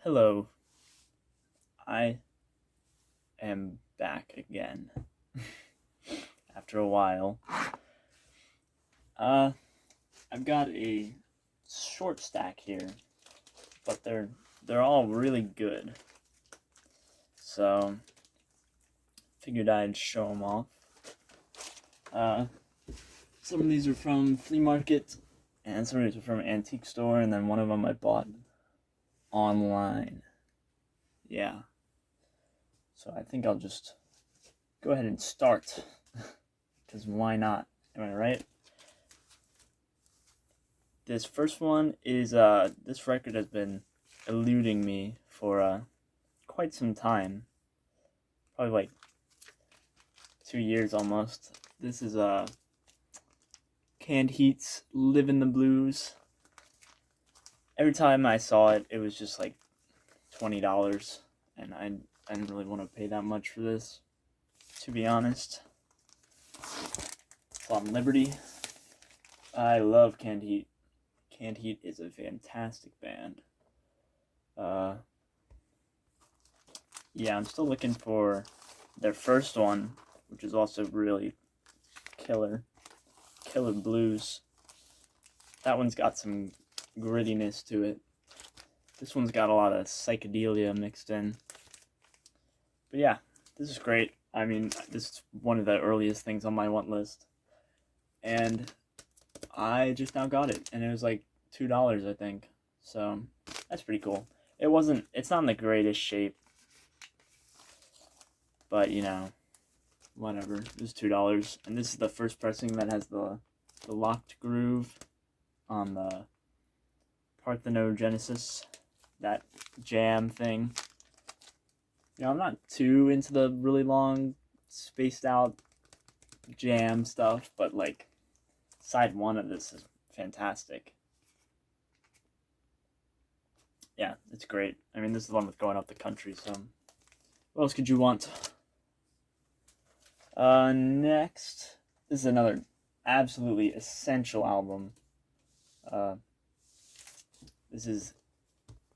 Hello, I am back again after a while. Uh, I've got a short stack here, but they're all really good. So figured I'd show them off. Uh, some of these are from flea market, and some of these are from antique store, and then one of them I bought online. Yeah. So I think I'll just go ahead and start, because why not? Am I right? This first one is, this record has been eluding me for quite some time. Probably like 2 years almost. This is Canned Heat's Livin' the Blues. Every time I saw it, it was just like $20, and I didn't really want to pay that much for this, to be honest. It's on Liberty. I love Canned Heat. Canned Heat is a fantastic band. Yeah, I'm still looking for their first one, which is also really killer blues. That one's got some grittiness to it. This one's got a lot of psychedelia mixed in. But yeah, this is great. I mean, this is one of the earliest things on my want list. And I just now got it, and it was like $2, I think. So that's pretty cool. It's not in the greatest shape, but whatever. It was $2, and this is the first pressing that has the locked groove on the Parthenogenesis, that jam thing. I'm not too into the really long, spaced out jam stuff, but like side one of this is fantastic. Yeah, it's great. I mean, this is the one with Going Up the Country, so what else could you want? Next, this is another absolutely essential album. This is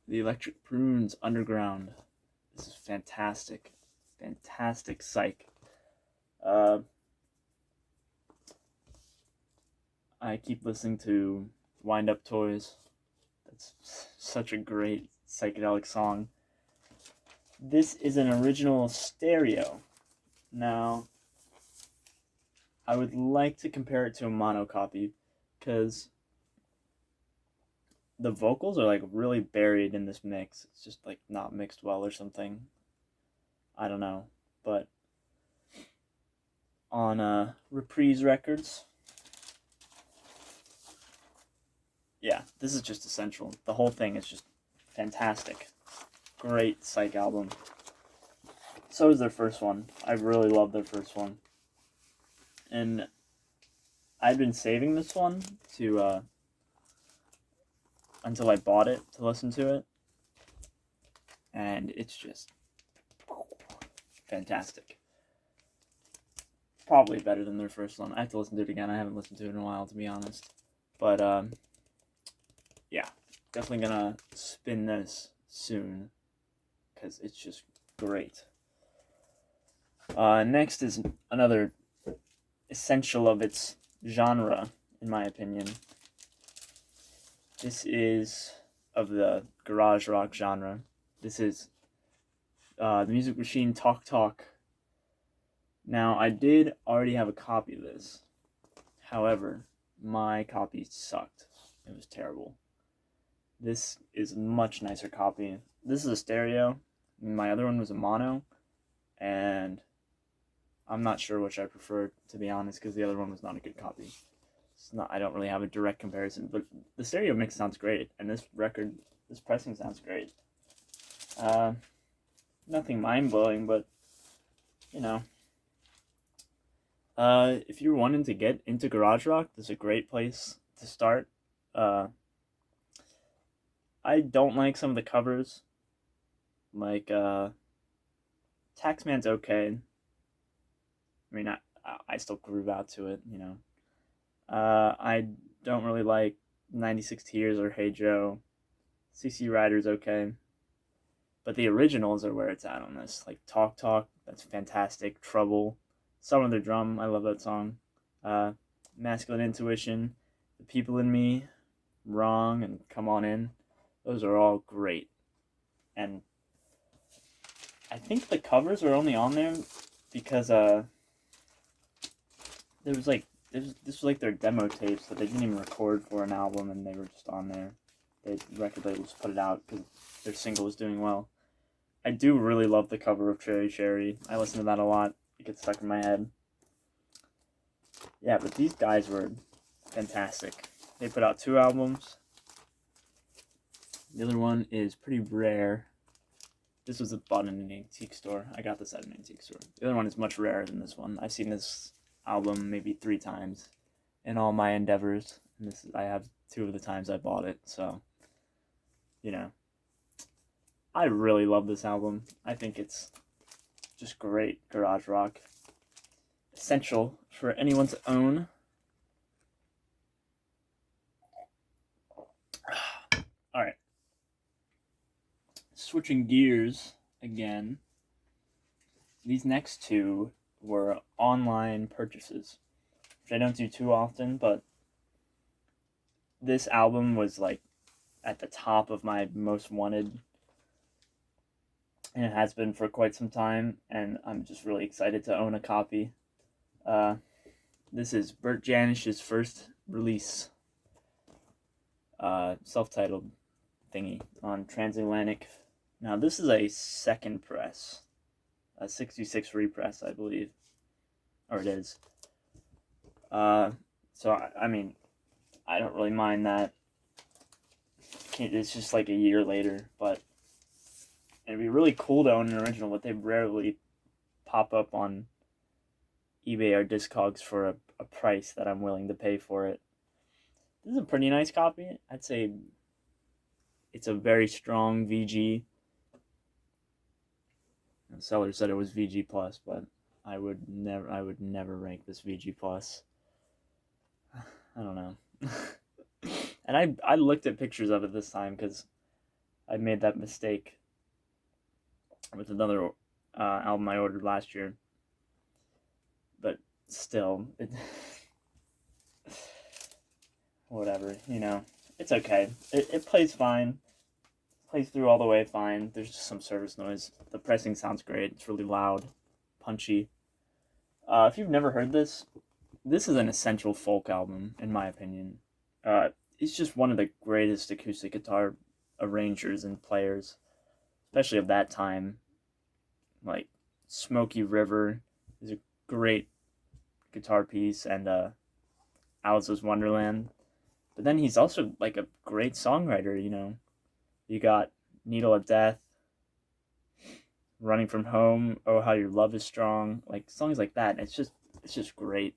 the Electric Prunes Underground. This is fantastic. Fantastic Psych. I keep listening to Wind Up Toys. That's such a great psychedelic song. This is an original stereo. Now, I would like to compare it to a mono copy, because the vocals are like really buried in this mix. It's just like not mixed well or something. I don't know. But on Reprise Records, yeah, this is just essential. The whole thing is just fantastic. Great Psych album. So is their first one. I really love their first one. And I've been saving this one to until I bought it to listen to it. And it's just fantastic. Probably better than their first one. I have to listen to it again. I haven't listened to it in a while, to be honest. But yeah, definitely gonna spin this soon, because it's just great. Next is another essential of its genre, in my opinion. This is of the garage rock genre. This is the Music Machine Talk Talk. Now, I did already have a copy of this. However, my copy sucked. It was terrible. This is a much nicer copy. This is a stereo. My other one was a mono. And I'm not sure which I preferred, to be honest, because the other one was not a good copy. I don't really have a direct comparison, but the stereo mix sounds great, and this pressing sounds great. Nothing mind-blowing, but, if you're wanting to get into garage rock, this is a great place to start. I don't like some of the covers. Like, Taxman's okay. I mean, I still groove out to it, I don't really like 96 Tears or Hey Joe. CC Rider's okay. But the originals are where it's at on this. Like Talk Talk, that's fantastic. Trouble, Some of the Drum, I love that song. Masculine Intuition, The People in Me, Wrong, and Come On In. Those are all great. And I think the covers are only on there because this was like their demo tapes that they didn't even record for an album, and they were just on there. The record labels put it out because their single was doing well. I do really love the cover of Cherry Cherry. I listen to that a lot. It gets stuck in my head. Yeah, but these guys were fantastic. They put out 2 albums. The other one is pretty rare. This was bought in an antique store. I got this at an antique store. The other one is much rarer than this one. I've seen this album maybe 3 times in all my endeavors. And I have 2 of the times I bought it, so, you know. I really love this album. I think it's just great garage rock. Essential for anyone to own. Alright. Switching gears again. These next 2 were online purchases, which I don't do too often, but this album was like at the top of my most wanted, and it has been for quite some time, and I'm just really excited to own a copy. This is Bert Janish's first release, self-titled thingy on Transatlantic. Now this is a second press, a 66 repress, I believe, or it is. So I mean, I don't really mind that. It's just like a year later, but it'd be really cool to own an original, but they rarely pop up on eBay or Discogs for a price that I'm willing to pay for it. This is a pretty nice copy. I'd say it's a very strong VG. The seller said it was VG plus, but I would never rank this VG plus. I don't know. And I looked at pictures of it this time because I made that mistake with another album I ordered last year. But still, whatever, you know, it's okay. It plays fine. Plays through all the way fine. There's just some service noise. The pressing sounds great. It's really loud, punchy. If you've never heard this is an essential folk album, in my opinion. He's just one of the greatest acoustic guitar arrangers and players, especially of that time. Like Smoky River is a great guitar piece, and Alice's Wonderland. But then he's also like a great songwriter, you know. You got Needle of Death, Running from Home, Oh How Your Love Is Strong, like songs like that. It's just great.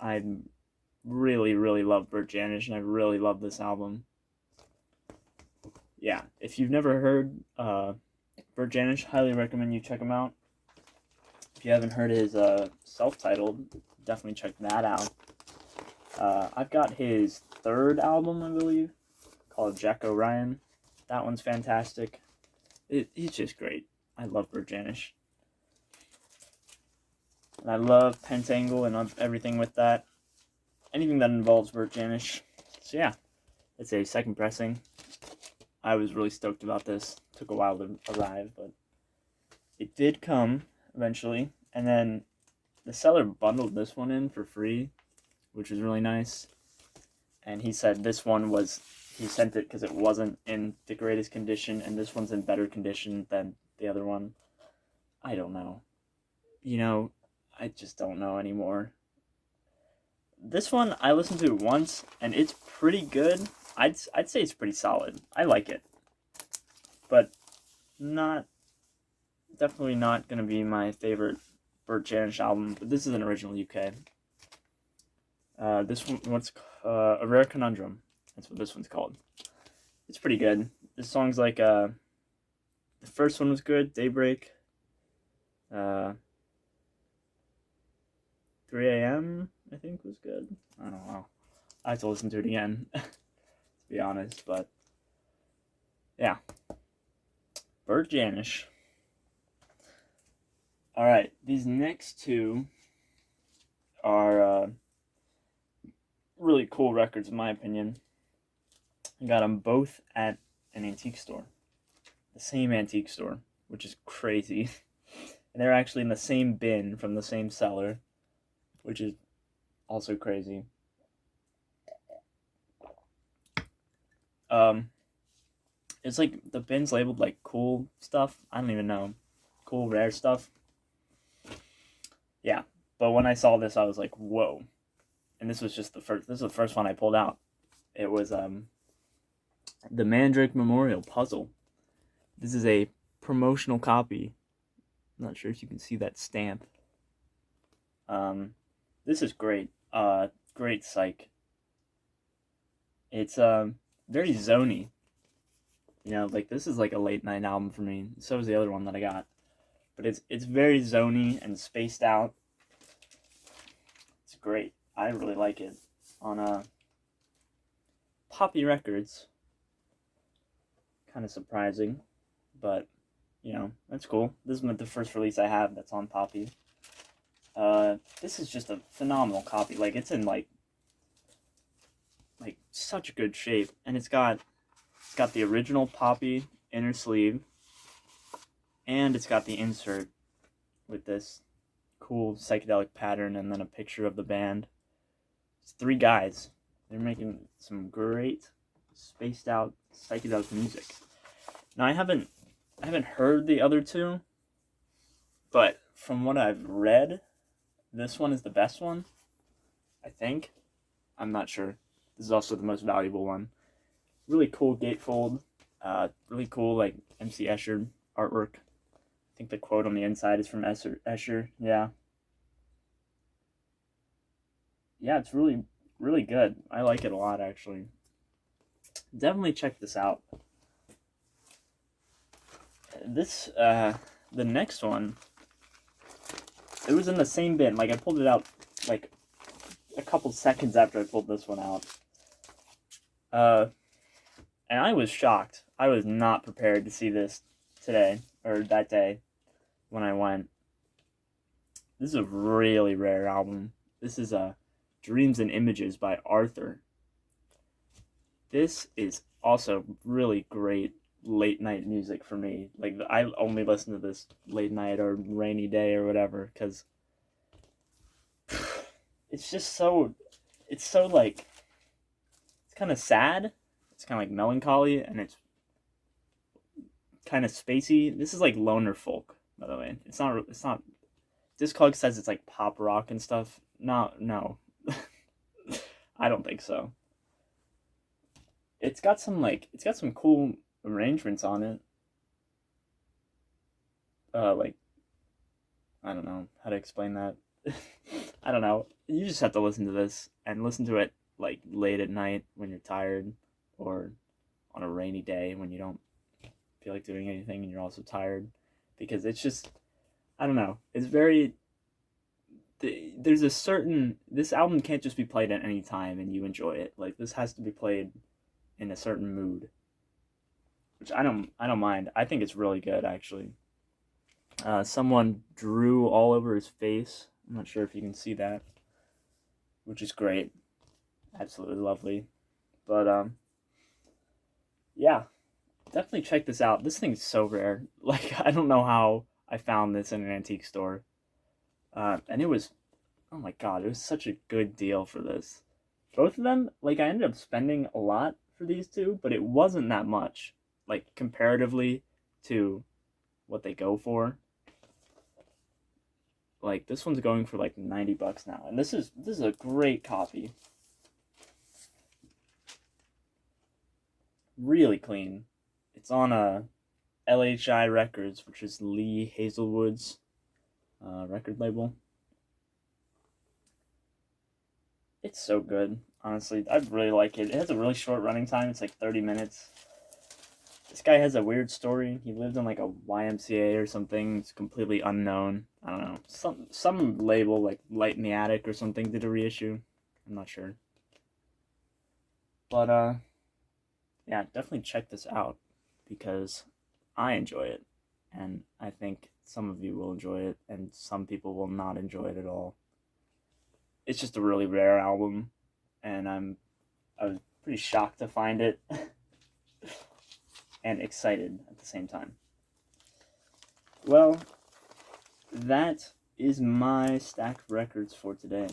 I really, really love Bert Janisch, and I really love this album. Yeah, if you've never heard Bert Janisch, highly recommend you check him out. If you haven't heard his self-titled, definitely check that out. I've got his 3rd album, I believe, called Jack O'Ryan. That one's fantastic. He's just great. I love Bert Janisch. And I love Pentangle and everything with that. Anything that involves Bert Janisch. So yeah, it's a second pressing. I was really stoked about this. Took a while to arrive, but it did come eventually. And then the seller bundled this one in for free, which was really nice. And he said this one was, he sent it because it wasn't in the greatest condition, and this one's in better condition than the other one. I don't know. You know, I just don't know anymore. This one, I listened to it once, and it's pretty good. I'd say it's pretty solid. I like it. But definitely not going to be my favorite Bert Janisch album, but this is an original UK. This one, A Rare Conundrum. That's what this one's called. It's pretty good. This song's like, the first one was good, Daybreak. 3 a.m., I think, was good. I don't know. I have to listen to it again, to be honest, but yeah. Bert Janisch. Alright, these next two are really cool records, in my opinion. I got them both at an antique store. The same antique store, which is crazy. And they're actually in the same bin from the same seller, which is also crazy. It's like the bin's labeled like cool stuff. I don't even know. Cool, rare stuff. Yeah. But when I saw this, I was like, whoa. And this was just this is the first one I pulled out. It was the Mandrake Memorial puzzle. This is a promotional copy. I'm not sure if you can see that stamp. This is great. Great Psych. It's very zony. You know, like this is like a late night album for me. So is the other one that I got. But it's very zony and spaced out. It's great. I really like it. On Poppy Records. Kind of surprising, but you know, that's cool. This is the first release I have that's on Poppy. This is just a phenomenal copy. Like it's in like such good shape, and it's got the original Poppy inner sleeve, and it's got the insert with this cool psychedelic pattern and then a picture of the band. It's 3 guys. They're making some great spaced out psychedelic music. Now I haven't heard the other 2, but from what I've read, this one is the best one. I think. I'm not sure. This is also the most valuable one. Really cool gatefold. Really cool like MC Escher artwork. I think the quote on the inside is from Escher. Yeah. Yeah, it's really, really good. I like it a lot, actually. Definitely check this out. This, the next one, it was in the same bin. Like, I pulled it out, like, a couple seconds after I pulled this one out. And I was shocked. I was not prepared to see this today, or that day, when I went. This is a really rare album. This is Dreams and Images by Arthur. This is also really great late night music for me. Like, I only listen to this late night or rainy day or whatever, because it's just so, it's like, it's kind of sad. It's kind of like melancholy, and it's kind of spacey. This is like loner folk, by the way. It's not. Discog says it's like pop rock and stuff. No. I don't think so. It's got some cool arrangements on it. Like, I don't know how to explain that. I don't know. You just have to listen to this and listen to it like late at night when you're tired, or on a rainy day when you don't feel like doing anything and you're also tired, because it's just, I don't know. It's very, there's a certain, this album can't just be played at any time and you enjoy it. Like, this has to be played in a certain mood, which I don't mind. I think it's really good, actually. Someone drew all over his face. I'm not sure if you can see that, which is great. Absolutely lovely. But yeah, definitely check this out. This thing's so rare. Like, I don't know how I found this in an antique store. And it was, oh my god, it was such a good deal for this. Both of them, like, I ended up spending a lot for these two, but it wasn't that much, like, comparatively to what they go for. Like, this one's going for like $90 now, and this is a great copy. Really clean. It's on a LHI Records, which is Lee Hazelwood's record label. It's so good, honestly. I really like it. It has a really short running time. It's like 30 minutes. This guy has a weird story. He lived in like a YMCA or something. It's completely unknown. I don't know. Some label like Light in the Attic or something did a reissue. I'm not sure. But yeah, definitely check this out, because I enjoy it, and I think some of you will enjoy it, and some people will not enjoy it at all. It's just a really rare album, and I was pretty shocked to find it, and excited at the same time. Well, that is my stack of records for today.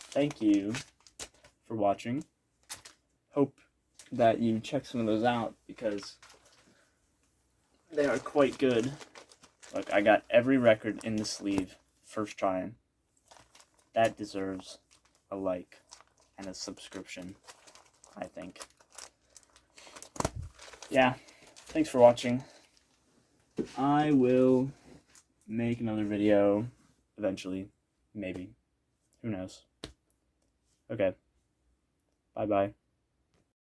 Thank you for watching. Hope that you check some of those out because they are quite good. Look, I got every record in the sleeve first try. That deserves a like and a subscription, I think. Yeah, thanks for watching. I will make another video eventually, maybe. Who knows? Okay. Bye-bye.